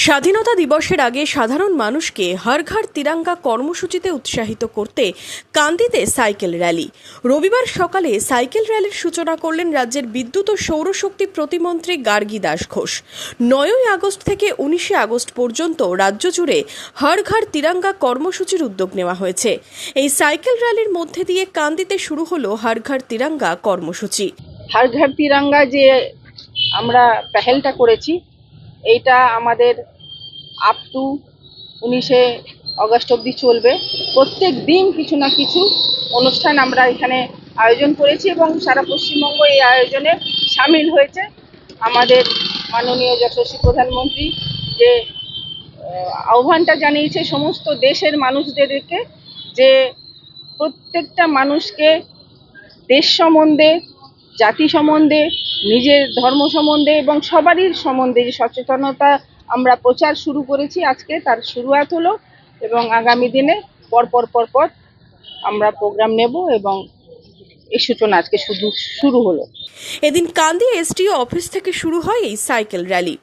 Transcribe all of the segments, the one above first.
স্বাধীনতা দিবসের আগে সাধারণ মানুষকে হর ঘর তিরঙ্গা কর্মসূচিতে উৎসাহিত করতে কান্দিতে সাইকেল র্যালি। রবিবার সকালে সাইকেল র্যালির সূচনা করলেন রাজ্যের বিদ্যুৎ ও সৌরশক্তি প্রতিমন্ত্রী গার্গী দাস ঘোষ। 9ই আগস্ট থেকে 19শে আগস্ট পর্যন্ত রাজ্য জুড়ে হর ঘর তিরঙ্গা কর্মসূচির উদ্যোগ নেওয়া হয়েছে। এই সাইকেল র্যালির মধ্যে দিয়ে কান্দিতে শুরু হলো হর ঘর তিরঙ্গা কর্মসূচি। হর ঘর তিরঙ্গা যে আমরা পেহেলটা করেছি, এইটা আমাদের আপ টু 19শে আগস্ট অবধি চলবে। প্রত্যেক দিন কিছু না কিছু অনুষ্ঠান আমরা এখানে আয়োজন করেছি এবং সারা পশ্চিমবঙ্গ এই আয়োজনে সামিল হয়েছে। আমাদের মাননীয় যশস্বী প্রধানমন্ত্রী যে আহ্বানটা জানিয়েছে সমস্ত দেশের মানুষদেরকে, যে প্রত্যেকটা মানুষকে দেশ সম্বন্ধে, জাতি সম্বন্ধে, নিজের ধর্ম সম্বন্ধে এবং সবারই সম্বন্ধে যে সচেতনতা আমরা প্রচার শুরু করেছি, আজকে তার শুরুয়াত হলো এবং আগামী দিনে পরপর আমরা প্রোগ্রাম নেব এবং এই সূচনা আজকে শুরু হলো। এদিন কান্দি এসডিও অফিস থেকে শুরু হয় এই সাইকেল র্যালি।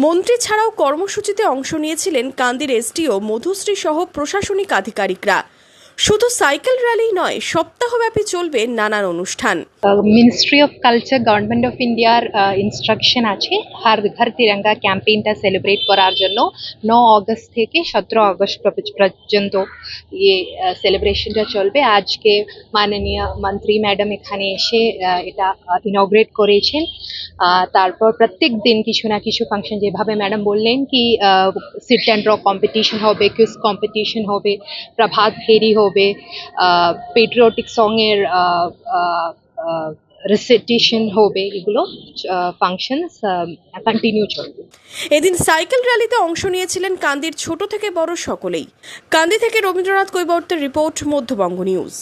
মন্ত্রী ছাড়াও কর্মসূচিতে অংশ নিয়েছিলেন কান্দির এসডিও মধুশ্রী সহ প্রশাসনিক আধিকারিকরা। শুধু সাইকেল র্যালি নয়, সপ্তাহব্যাপী চলবে নানান অনুষ্ঠান। Ministry of culture government of ইন্ডিয়ার ইনস্ট্রাকশন আছে হর ঘর তিরঙ্গা ক্যাম্পেইনটা সেলিব্রেট করার জন্য 9 আগস্ট থেকে 17 আগস্ট পর্যন্ত এই সেলিব্রেশনটা চলবে। আজকে মাননীয় মন্ত্রী ম্যাডাম এখানে এসে এটা ইনগ্রেট করেছেন। তারপর প্রত্যেক দিন কিছু না কিছু ফাংশন, যেভাবে ম্যাডাম বললেন কি সিট অ্যান্ড রক কম্পিটিশন হবে, কুইজ কম্পিটিশন হবে, প্রভাত ফেরি হবে, পেট্রিয়টিক সঙের রিসাইটেশন হবে, এগুলো ফাংশনস কন্টিনিউ চলবে। এদিন সাইকেল র্যালিতে অংশ নিয়েছিলেন কান্দির ছোট থেকে বড় সকলেই। কান্দি থেকে রবীন্দ্রনাথ কৈবর্তের রিপোর্ট, মধ্যবঙ্গ নিউজ।